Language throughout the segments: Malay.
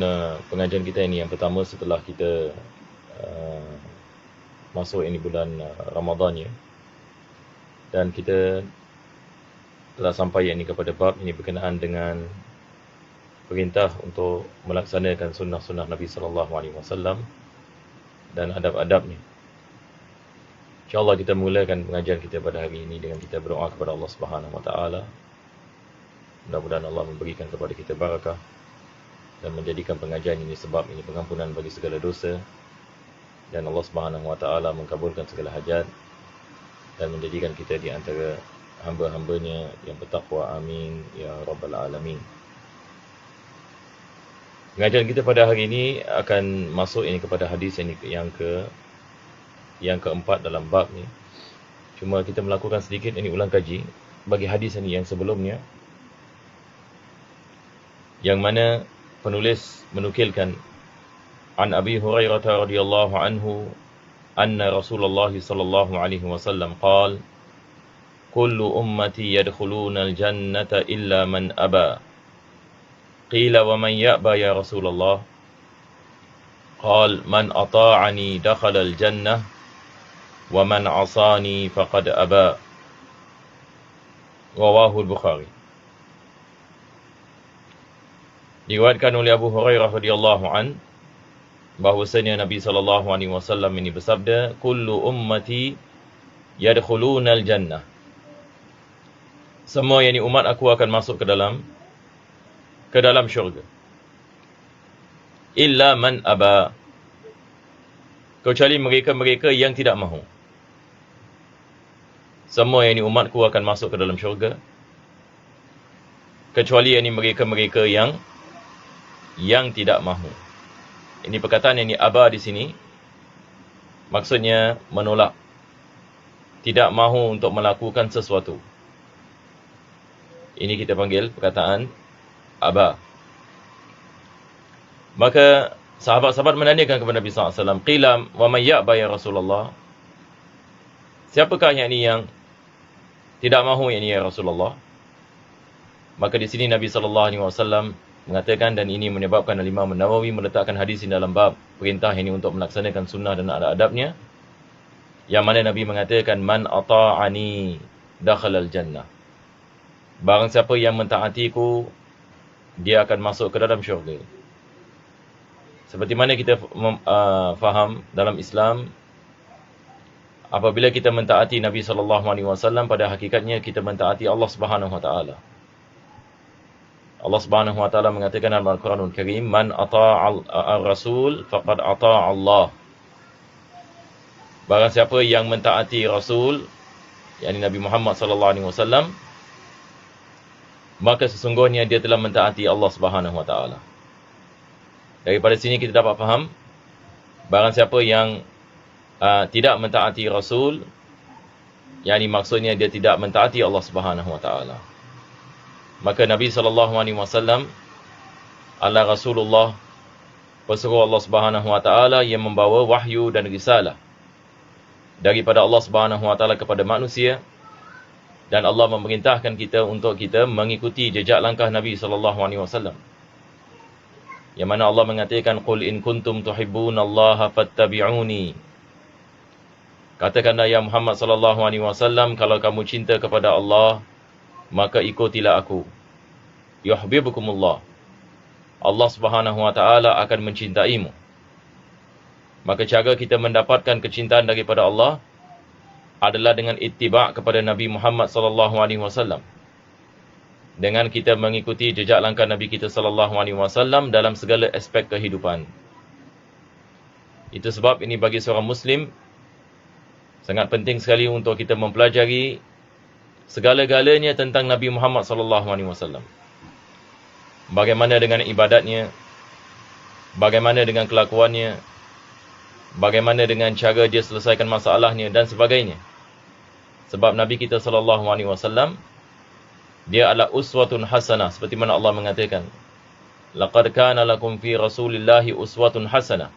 melanjutkan pengajian kita ini yang pertama setelah kita masuk ini bulan Ramadan ya. Dan kita telah sampai ini kepada bab ini berkenaan dengan perintah untuk melaksanakan sunnah-sunnah Nabi SAW dan adab-adabnya. InsyaAllah kita mulakan pengajian kita pada hari ini dengan kita berdoa kepada Allah Subhanahu Wa Taala. Mudah-mudahan Allah memberikan kepada kita barakah dan menjadikan pengajian ini sebab ini pengampunan bagi segala dosa, dan Allah Subhanahu Wa Taala mengabulkan segala hajat dan menjadikan kita di antara hamba-hambanya yang bertakwa. Amin ya rabbal alamin. Pengajian kita pada hari ini akan masuk ini kepada hadis yang keempat dalam bab ni. Cuma kita melakukan sedikit ini ulang kaji bagi hadis ini yang sebelumnya, yang mana penulis menukilkan an Abi Hurairah radhiyallahu anhu anna Rasulullah sallallahu alaihi wasallam qala kullu ummati yadkhuluna al-jannata illa man aba. Qila wa man ya'ba ya Rasulullah? Qala man ata'ani dakhala al-jannah wa man 'asani faqad aba. Rawahu al-Bukhari. Diriwayatkan oleh Abu Hurairah radhiyallahu an bahwasanya Nabi sallallahu alaihi wasallam ini bersabda, kullu ummati yadkhuluna al-jannah. Semua yakni umat aku akan masuk ke dalam syurga. Illa man aba, kecuali mereka-mereka yang tidak mahu. Semua yakni umatku akan masuk ke dalam syurga, kecuali yakni mereka-mereka yang tidak mahu. Ini perkataan yang aba di sini maksudnya menolak, tidak mahu untuk melakukan sesuatu. Ini kita panggil perkataan aba. Maka sahabat-sahabat menanyakan kepada Nabi SAW, qila wa man ya'ba ya Rasulullah? Siapakah yang tidak mahu ya Rasulullah? Maka di sini Nabi SAW mengatakan, dan ini menyebabkan Imam Nawawi meletakkan hadis ini dalam bab perintah ini untuk melaksanakan sunnah dan adab-adabnya, yang mana Nabi mengatakan, man ata'ani dakhala al-jannah. Barang siapa yang mentaatiku, dia akan masuk ke dalam syurga. Seperti mana kita faham dalam Islam, apabila kita mentaati Nabi SAW, pada hakikatnya kita mentaati Allah Subhanahu Wa Taala. Allah Subhanahu Wa Taala mengatakan dalam Al-Quranul Karim, man ata'a ar-rasul faqad ata'a Allah. Barang siapa yang mentaati Rasul, yakni Nabi Muhammad SAW, maka sesungguhnya dia telah mentaati Allah Subhanahu Wa Taala. Daripada sini kita dapat faham, barang siapa yang tidak mentaati Rasul, yakni maksudnya dia tidak mentaati Allah Subhanahu Wa Taala. Maka Nabi SAW adalah Rasulullah, pesuruh Allah Subhanahu Wa Taala yang membawa wahyu dan risalah daripada Allah Subhanahu Wa Taala kepada manusia, dan Allah memerintahkan kita untuk kita mengikuti jejak langkah Nabi SAW. Yang mana Allah mengatakan, qul in kuntum tuhibbunallaha fattabi'uni. Katakanlah ya Muhammad SAW, kalau kamu cinta kepada Allah, maka ikutilah aku. Yuhibbukumullah. Allah Subhanahu Wa Taala akan mencintaimu. Maka cara kita mendapatkan kecintaan daripada Allah adalah dengan ittiba' kepada Nabi Muhammad SAW. Dengan kita mengikuti jejak langkah Nabi kita SAW dalam segala aspek kehidupan. Itu sebab ini bagi seorang Muslim sangat penting sekali untuk kita mempelajari segala-galanya tentang Nabi Muhammad SAW. Bagaimana dengan ibadatnya, bagaimana dengan kelakuannya, bagaimana dengan cara dia selesaikan masalahnya dan sebagainya. Sebab Nabi kita SAW, dia adalah uswatun hasanah, seperti mana Allah mengatakan, laqad kana lakum fi rasulillahi uswatun hasanah.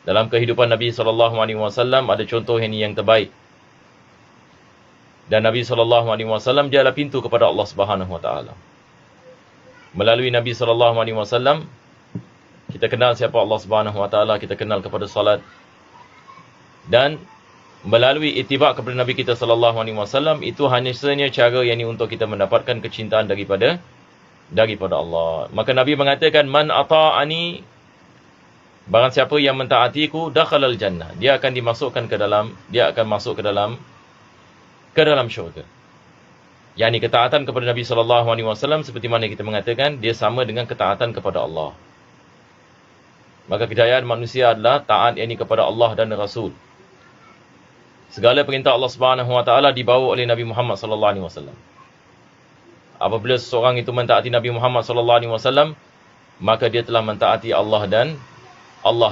Dalam kehidupan Nabi SAW ada contoh yang terbaik. Dan Nabi SAW dia adalah pintu kepada Allah Subhanahu Wa Taala. Melalui Nabi SAW, Kita kenal siapa Allah Subhanahu Wa Taala, kita kenal kepada salat, dan melalui ittiba' kepada Nabi kita sallallahu alaihi wasallam, itu hanya sebenarnya cara yang ini untuk kita mendapatkan kecintaan daripada Allah. Maka Nabi mengatakan, man ata'ani, barang siapa yang mentaatiku, dakhalal jannah, dia akan masuk ke dalam syurga. Yani ketaatan kepada Nabi sallallahu alaihi wasallam, seperti mana kita mengatakan, dia sama dengan ketaatan kepada Allah. Maka kejayaan manusia adalah taat yakni kepada Allah dan Rasul. Segala perintah Allah Subhanahu Wa Taala dibawa oleh Nabi Muhammad sallallahu alaihi wasallam. Apabila seseorang itu mentaati Nabi Muhammad sallallahu alaihi wasallam, maka dia telah mentaati Allah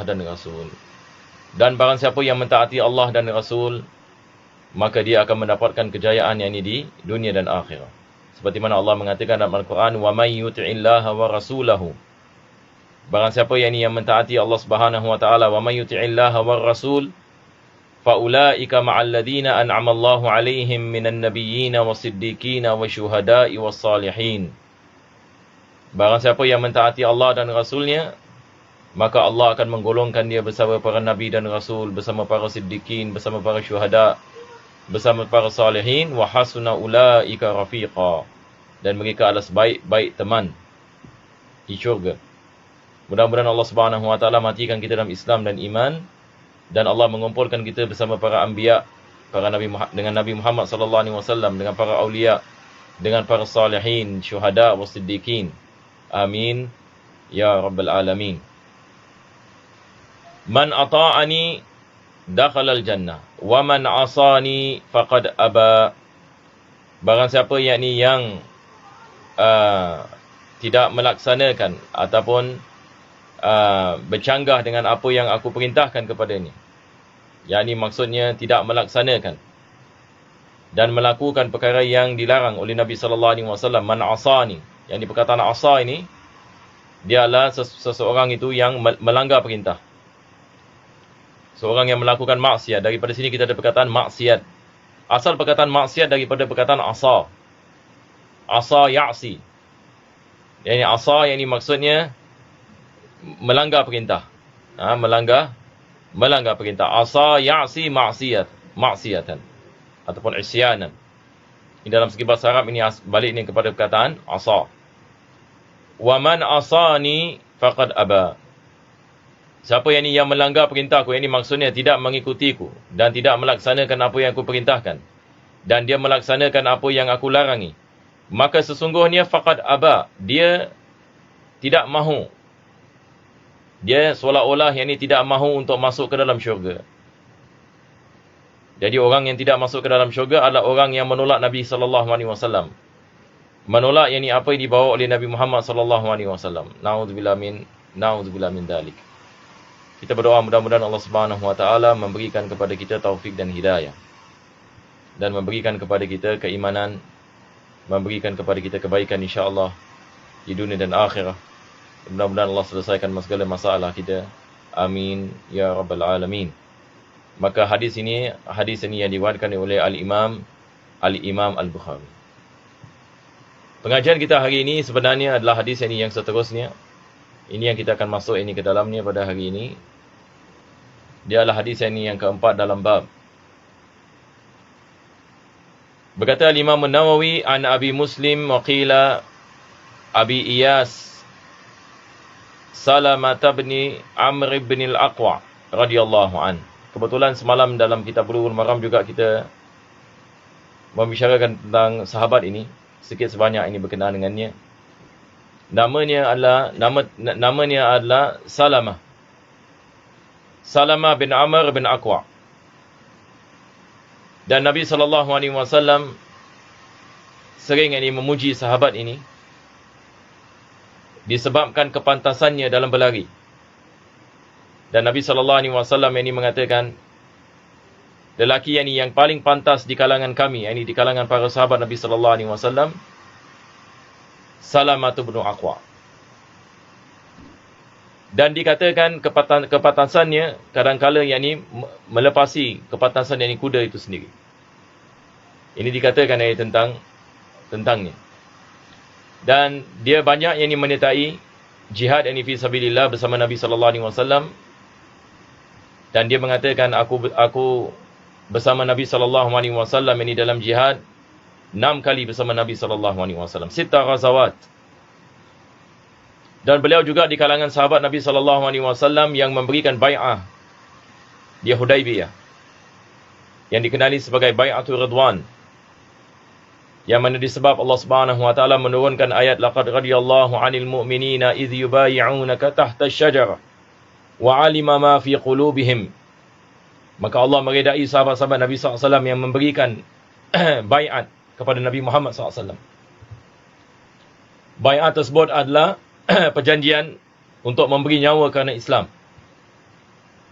dan Rasul. Dan barang siapa yang mentaati Allah dan Rasul, maka dia akan mendapatkan kejayaan yang ini di dunia dan akhirat. Seperti mana Allah mengatakan dalam Al-Quran, wa may yuti'illaha wa rasulahu. Barang siapa yang mentaati Allah Subhanahu Wa Taala, wa may yuti'illaha wa rasul, fa ulaika ma'al ladina an'ama Allahu 'alaihim minan nabiyyin was-siddiqin wasyuhada'i was-salihin. Barang siapa yang mentaati Allah dan Rasulnya, maka Allah akan menggolongkan dia bersama para nabi dan rasul, bersama para siddiqin, bersama para syuhada, bersama para salihin, wa hasuna ulaika rafiqa, dan mereka adalah sebaik-baik teman di syurga. Mudah-mudahan Allah Subhanahu Wa Taala matikan kita dalam Islam dan iman, dan Allah mengumpulkan kita bersama para anbiya, para nabi, dengan Nabi Muhammad sallallahu alaihi wasallam, dengan para aulia, dengan para salihin, syuhada was-siddiqin. Amin ya rabbal alamin. Man ata'ani dakhalal jannah wa man asani faqad aba. Barang siapa yang tidak melaksanakan ataupun bercanggah dengan apa yang aku perintahkan kepadanya, yakni maksudnya tidak melaksanakan dan melakukan perkara yang dilarang oleh Nabi sallallahu alaihi wasallam, man asani, yakni perkataan asa ini dia adalah seseorang itu yang melanggar perintah, seorang yang melakukan maksiat. Daripada sini kita ada perkataan maksiat. Asal perkataan maksiat daripada perkataan asa. Asa ya'si. Yang ini asa, yang ini maksudnya melanggar perintah. Melanggar perintah. Asa ya'si maksiatan ataupun isyanan. Ini dalam segi bahasa Arab, ini balik ini kepada perkataan asa. Wa man asani faqad aba. Siapa yang melanggar perintahku, yang ini maksudnya tidak mengikutiku dan tidak melaksanakan apa yang aku perintahkan, dan dia melaksanakan apa yang aku larangi, maka sesungguhnya faqad aba, dia tidak mahu. Dia seolah-olah yang ini tidak mahu untuk masuk ke dalam syurga. Jadi orang yang tidak masuk ke dalam syurga adalah orang yang menolak Nabi sallallahu alaihi wasallam. Menolak yang ini apa yang dibawa oleh Nabi Muhammad sallallahu alaihi wasallam. Nauzubillah min dzalik. Kita berdoa mudah-mudahan Allah Subhanahu Wa Taala memberikan kepada kita taufik dan hidayah, dan memberikan kepada kita keimanan, memberikan kepada kita kebaikan insya-Allah di dunia dan akhirat. Mudah-mudahan Allah selesaikan segala masalah kita. Amin ya rabbal alamin. Maka hadis ini yang diriwayatkan oleh Al-Imam Al-Bukhari. Pengajian kita hari ini sebenarnya adalah hadis ini yang seterusnya. Ini yang kita akan masuk ini ke dalamnya pada hari ini. Dia adalah hadis ini yang keempat dalam bab. Berkata Imam An-Nawawi, an Abi Muslim wa qila Abi Iyas Salamah bin Amr bin Al-Aqwa radhiyallahu an. Kebetulan semalam dalam kitab Bulughul Maram juga kita membicarakan tentang sahabat ini, sedikit sebanyak ini berkenaan dengannya. Namanya adalah Salamah bin Amr bin Aqwa. Dan Nabi SAW sering memuji sahabat ini disebabkan kepantasannya dalam berlari. Dan Nabi SAW ini mengatakan, lelaki yang paling pantas di kalangan kami, di kalangan para sahabat Nabi SAW, Salamah bin Aqwa. Dan dikatakan kepantasannya kadang-kala melepasi kepantasan kuda itu sendiri. Ini dikatakan tentangnya. Dan dia banyak menyertai jihad ini fi sabilillah bersama Nabi sallallahu alaihi wasallam, dan dia mengatakan aku bersama Nabi sallallahu alaihi wasallam ini dalam jihad 6 kali bersama Nabi sallallahu alaihi wasallam, 6 ghazawat. Dan beliau juga di kalangan sahabat Nabi sallallahu alaihi wasallam yang memberikan bai'ah di Hudaybiyah, yang dikenali sebagai Bai'atul Ridwan, yang mana disebab Allah Subhanahu wa taala menurunkan ayat laqad radiyallahu 'anil mu'minina idh yubay'unaka tahta asy-syajarah wa 'alima ma fi qulubihim. Maka Allah meredai sahabat-sahabat Nabi sallallahu alaihi wasallam yang memberikan bai'at kepada Nabi Muhammad sallallahu alaihi wasallam. Bai'at tersebut adalah perjanjian untuk memberi nyawa kerana Islam.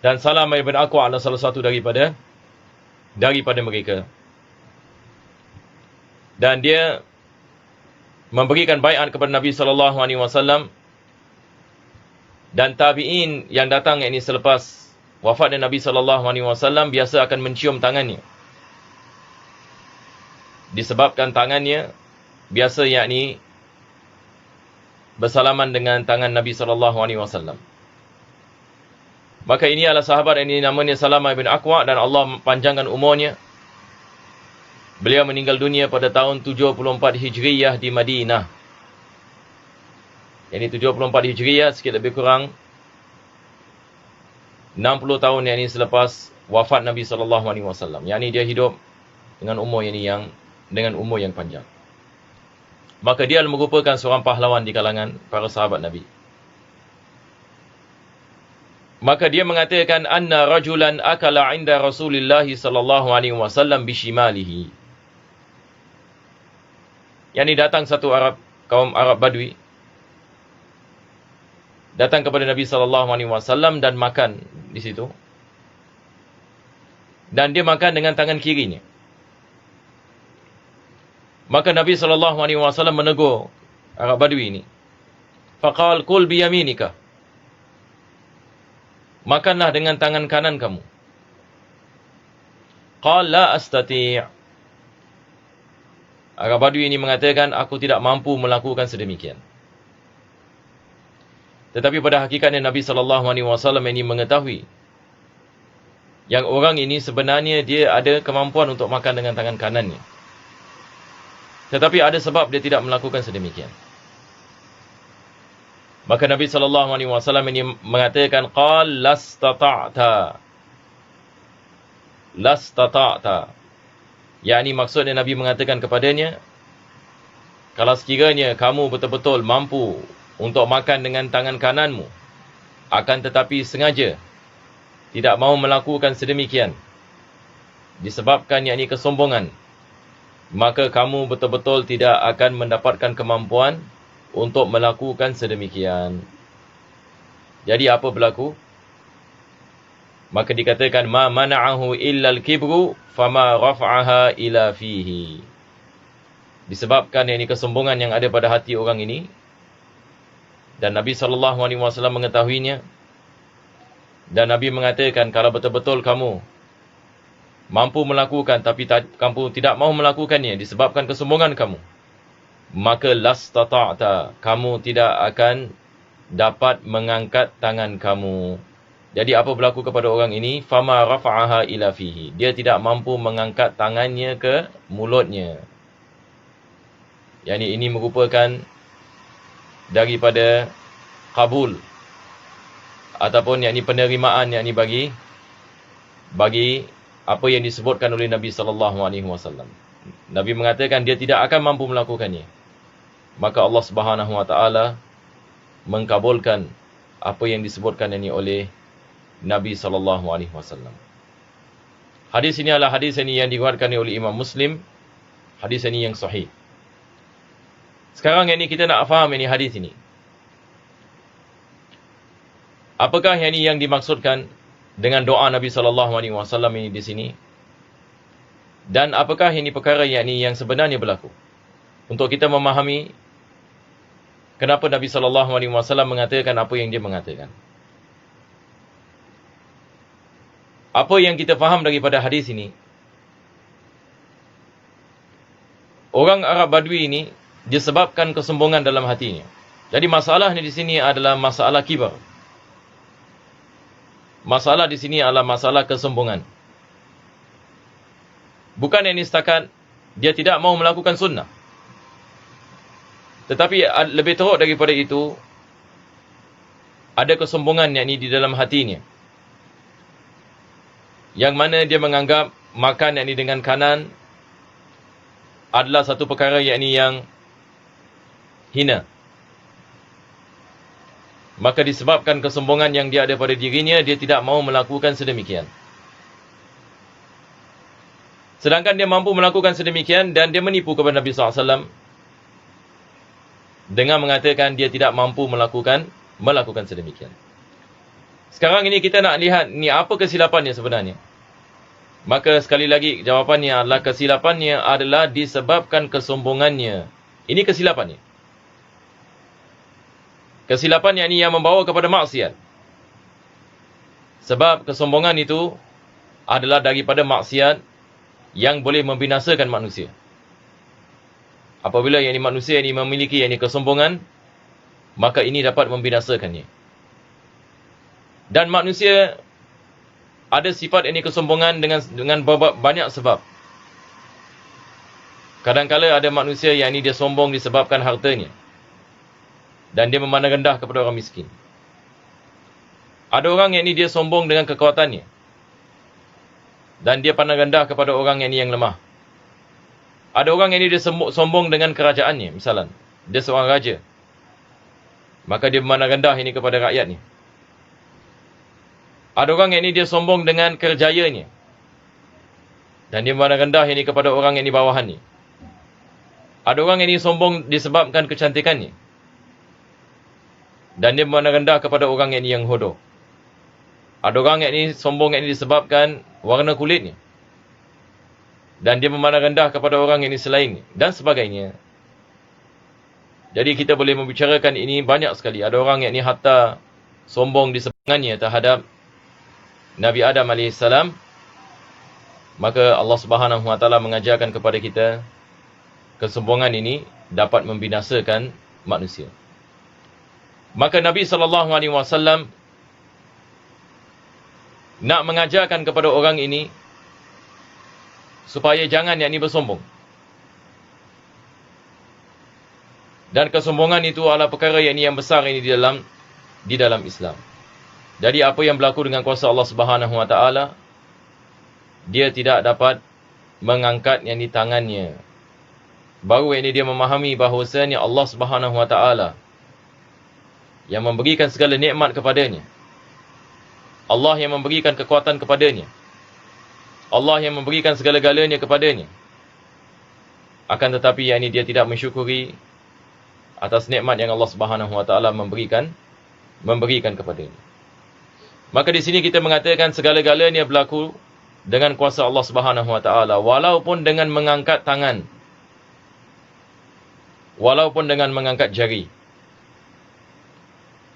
Dan Salamah ibn Aqwa adalah salah satu daripada mereka. Dan dia memberikan bai'at kepada Nabi sallallahu alaihi wasallam, dan tabi'in yang datang yakni selepas wafatnya Nabi sallallahu alaihi wasallam biasa akan mencium tangannya. Disebabkan tangannya biasa yakni bersalaman dengan tangan Nabi sallallahu alaihi wasallam. Maka ini adalah sahabat ini namanya Salamah bin Aqwa, dan Allah panjangkan umurnya. Beliau meninggal dunia pada tahun 74 Hijriyah di Madinah. Yang ini 74 Hijriyah, sikit lebih kurang 60 tahun yang ini selepas wafat Nabi sallallahu alaihi wasallam. Yang ini dia hidup dengan umur yang panjang. Maka dia merupakan seorang pahlawan di kalangan para sahabat Nabi. Maka dia mengatakan anna rajulan akala 'inda Rasulillah sallallahu alaihi wasallam bishimalihi. Yang ini datang satu kaum Arab Badui datang kepada Nabi sallallahu alaihi wasallam dan makan di situ. Dan dia makan dengan tangan kirinya. Maka Nabi sallallahu alaihi wasallam menegur Arab Badui ini. Faqal kul bi yaminika. Makanlah dengan tangan kanan kamu. Qala la astati'. Arab Badui ini mengatakan, aku tidak mampu melakukan sedemikian. Tetapi pada hakikatnya Nabi sallallahu alaihi wasallam ini mengetahui yang orang ini sebenarnya dia ada kemampuan untuk makan dengan tangan kanannya. Tetapi ada sebab dia tidak melakukan sedemikian. Maka Nabi sallallahu alaihi wasallam ini mengatakan qal lastata'ta. Lastata'ta. Yakni maksudnya Nabi mengatakan kepadanya, kalau sekiranya kamu betul-betul mampu untuk makan dengan tangan kananmu, akan tetapi sengaja tidak mahu melakukan sedemikian disebabkan yakni kesombongan, maka kamu betul-betul tidak akan mendapatkan kemampuan untuk melakukan sedemikian. Jadi apa berlaku? Maka dikatakan ma mana'ahu illa al-kibru fama rafa'aha ila fihi. Disebabkan yang ini kesombongan yang ada pada hati orang ini, dan Nabi sallallahu alaihi wasallam mengetahuinya, dan Nabi mengatakan kalau betul-betul kamu mampu melakukan tapi kamu tidak mahu melakukannya disebabkan kesombongan kamu, maka lastata'ta, kamu tidak akan dapat mengangkat tangan kamu. Jadi apa berlaku kepada orang ini? Fama rafa'aha ila fihi. Dia tidak mampu mengangkat tangannya ke mulutnya. Yani ini merupakan daripada kabul ataupun yakni penerimaan yakni bagi apa yang disebutkan oleh Nabi sallallahu alaihi wasallam. Nabi mengatakan dia tidak akan mampu melakukannya. Maka Allah Subhanahu wa taala mengkabulkan apa yang disebutkan ini oleh Nabi sallallahu alaihi wasallam. Hadis ini adalah hadis ini yang diriwayatkan oleh Imam Muslim. Hadis ini yang sahih. Sekarang ini kita nak faham ini hadis ini. Apakah yang dimaksudkan dengan doa Nabi sallallahu alaihi wasallam ini di sini? Dan apakah ini perkara yang sebenarnya berlaku? Untuk kita memahami kenapa Nabi sallallahu alaihi wasallam mengatakan apa yang dia mengatakan. Apa yang kita faham daripada hadis ini? Orang Arab Badui ini disebabkan kesombongan dalam hatinya. Jadi masalahnya di sini adalah masalah kibar. Masalah di sini adalah masalah kesombongan. Bukan yang ini setakat dia tidak mau melakukan sunnah. Tetapi lebih teruk daripada itu, ada kesombongan yakni di dalam hatinya. Yang mana dia menganggap makan yakni dengan kanan adalah satu perkara yakni yang hina. Maka disebabkan kesombongan yang dia ada pada dirinya, dia tidak mau melakukan sedemikian. Sedangkan dia mampu melakukan sedemikian dan dia menipu kepada Nabi SAW dengan mengatakan dia tidak mampu melakukan sedemikian. Sekarang ini kita nak lihat ni apa kesilapannya sebenarnya. Maka sekali lagi jawapannya adalah kesilapannya adalah disebabkan kesombongannya. Ini kesilapannya. Kesilapan yang membawa kepada maksiat. Sebab kesombongan itu adalah daripada maksiat yang boleh membinasakan manusia. Apabila manusia ini memiliki kesombongan, maka ini dapat membinasakannya. Dan manusia ada sifat kesombongan dengan banyak sebab. Kadang-kala ada manusia yang dia sombong disebabkan hartanya. Dan dia memandang rendah kepada orang miskin. Ada orang yang dia sombong dengan kekuatannya. Dan dia pandang rendah kepada orang yang lemah. Ada orang yang dia sombong dengan kerajaannya. Misalnya, dia seorang raja. Maka dia memandang rendah kepada rakyatnya. Ada orang yang dia sombong dengan kerjayanya. Dan dia memandang rendah kepada orang yang di bawahannya. Ada orang yang sombong disebabkan kecantikannya. Dan dia memandang rendah kepada orang yang hodoh. Ada orang yang sombong disebabkan warna kulitnya. Dan dia memandang rendah kepada orang yang selain. Dan sebagainya. Jadi kita boleh membicarakan ini banyak sekali. Ada orang yang hatta sombong disebabkannya terhadap Nabi Adam AS. Maka Allah Subhanahu Wa Taala mengajarkan kepada kita, kesombongan ini dapat membinasakan manusia. Maka Nabi SAW nak mengajarkan kepada orang ini supaya jangan bersombong. Dan kesombongan itu adalah perkara yang besar di dalam Islam. Jadi apa yang berlaku dengan kuasa Allah Subhanahu Wa Taala, dia tidak dapat mengangkat di tangannya. Baru dia memahami bahawasanya Allah Subhanahu Wa Taala yang memberikan segala nikmat kepadanya. Allah yang memberikan kekuatan kepadanya. Allah yang memberikan segala-galanya kepadanya. Akan tetapi dia tidak mensyukuri atas nikmat yang Allah Subhanahu Wa Taala memberikan kepadanya. Maka di sini kita mengatakan segala-galanya berlaku dengan kuasa Allah Subhanahu Wa Taala, walaupun dengan mengangkat tangan, walaupun dengan mengangkat jari.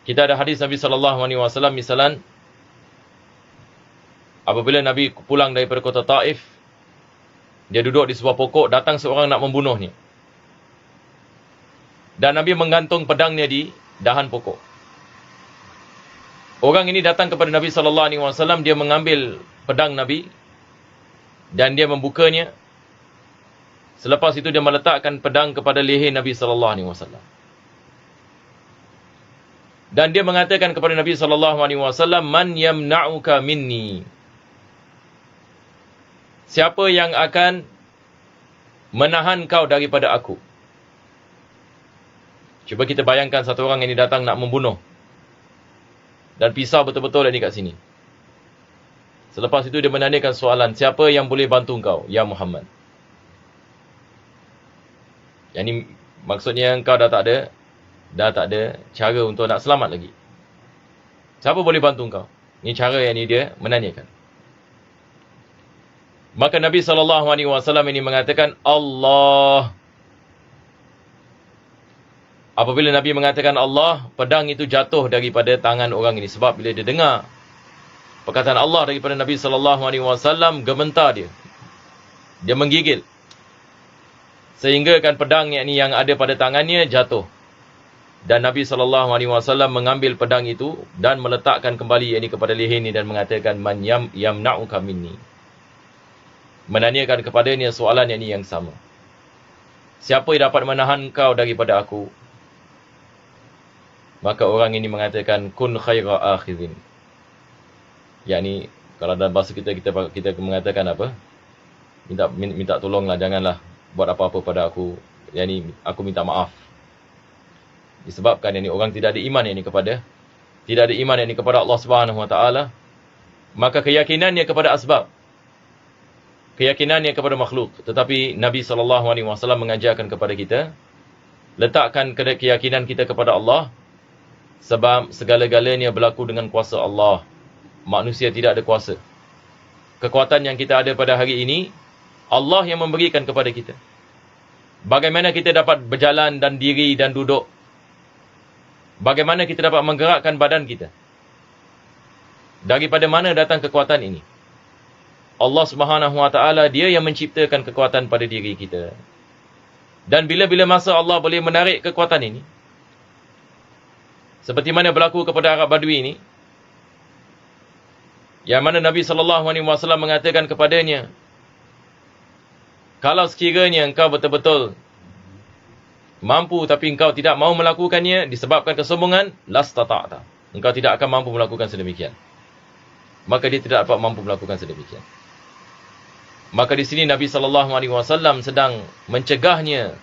Kita ada hadis Nabi SAW, misalan, apabila Nabi pulang daripada kota Taif, dia duduk di sebuah pokok, datang seorang nak membunuhnya. Dan Nabi menggantung pedangnya di dahan pokok. Orang ini datang kepada Nabi SAW, dia mengambil pedang Nabi dan dia membukanya. Selepas itu dia meletakkan pedang kepada leher Nabi SAW. Dan dia mengatakan kepada Nabi SAW, "Man yamna'uka minni?" Siapa yang akan menahan kau daripada aku? Cuba kita bayangkan satu orang yang datang nak membunuh. Dan pisau betul-betul ada kat sini. Selepas itu dia menanyakan soalan, siapa yang boleh bantu kau, ya Muhammad? Yang ni maksudnya kau dah tak ada cara untuk nak selamat lagi. Siapa boleh bantu kau? Ini cara yang dia menanyakan. Maka Nabi SAW ini mengatakan, Allah. Apabila Nabi mengatakan Allah, pedang itu jatuh daripada tangan orang ini. Sebab bila dia dengar perkataan Allah daripada Nabi SAW, gementar dia. Dia menggigil. Sehingga kan pedang yang ada pada tangannya jatuh. Dan Nabi SAW mengambil pedang itu dan meletakkan kembali ini kepada leher ini dan mengatakan, man yamna'uka minni. Menanyakan kepadanya soalan yang sama. Siapa yang dapat menahan kau daripada aku? Maka orang ini mengatakan, kun khaira akhidhin. Yakni, kalau dalam bahasa kita mengatakan apa? Minta tolonglah, janganlah buat apa-apa pada aku. Yakni, aku minta maaf. Disebabkan ini orang tidak ada iman kepada Allah Subhanahu Wa Taala, maka keyakinannya kepada asbab, keyakinannya kepada makhluk. Tetapi Nabi SAW mengajarkan kepada kita, letakkan keyakinan kita kepada Allah, sebab segala-galanya berlaku dengan kuasa Allah. Manusia tidak ada kuasa. Kekuatan yang kita ada pada hari ini, Allah yang memberikan kepada kita. Bagaimana kita dapat berjalan dan diri dan duduk? Bagaimana kita dapat menggerakkan badan kita? Daripada mana datang kekuatan ini? Allah Subhanahu Wa Taala, Dia yang menciptakan kekuatan pada diri kita. Dan bila-bila masa Allah boleh menarik kekuatan ini, seperti mana berlaku kepada Arab Badui ini, yang mana Nabi SAW mengatakan kepadanya, kalau sekiranya engkau betul-betul mampu tapi engkau tidak mau melakukannya disebabkan kesombongan, lastata'ta. Engkau tidak akan mampu melakukan sedemikian. Maka dia tidak dapat mampu melakukan sedemikian. Maka di sini Nabi SAW sedang mencegahnya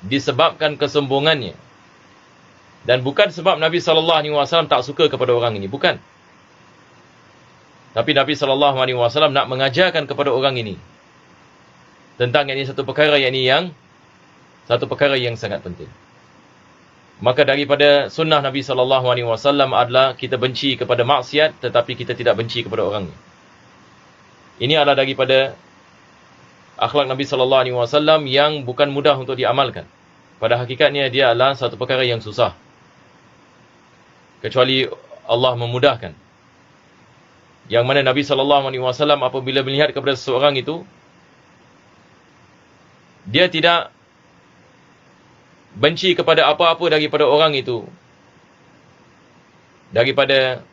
disebabkan kesombongannya. Dan bukan sebab Nabi SAW tak suka kepada orang ini, bukan. Tapi Nabi SAW nak mengajarkan kepada orang ini tentang ini satu perkara yang sangat penting. Maka daripada sunnah Nabi SAW adalah kita benci kepada maksiat, tetapi kita tidak benci kepada orang. Ini adalah daripada akhlak Nabi SAW yang bukan mudah untuk diamalkan. Pada hakikatnya dia adalah satu perkara yang susah, kecuali Allah memudahkan. Yang mana Nabi SAW apabila melihat kepada seseorang itu, dia tidak benci kepada apa-apa daripada orang itu, daripada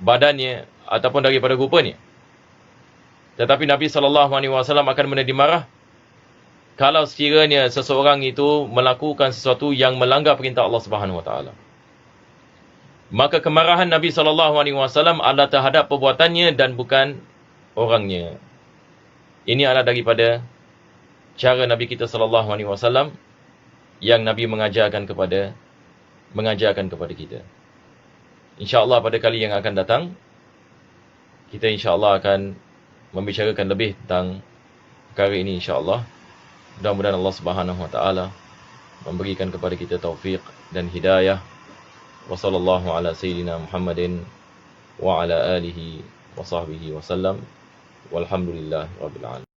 badannya ataupun daripada rupanya. Tetapi Nabi SAW akan menjadi marah kalau sekiranya seseorang itu melakukan sesuatu yang melanggar perintah Allah Subhanahu Wa Taala. Maka kemarahan Nabi SAW adalah terhadap perbuatannya dan bukan orangnya. Ini adalah daripada cara Nabi kita SAW yang Nabi mengajarkan kepada kita. InsyaAllah pada kali yang akan datang, kita insyaAllah akan membicarakan lebih tentang perkara ini insyaAllah. Mudah-mudahan Allah Subhanahu Wa Taala memberikan kepada kita taufik dan hidayah. Wa sallallahu ala sayyidina Muhammadin wa ala alihi wa sahbihi wa sallam. Walhamdulillahi rabbil alamin.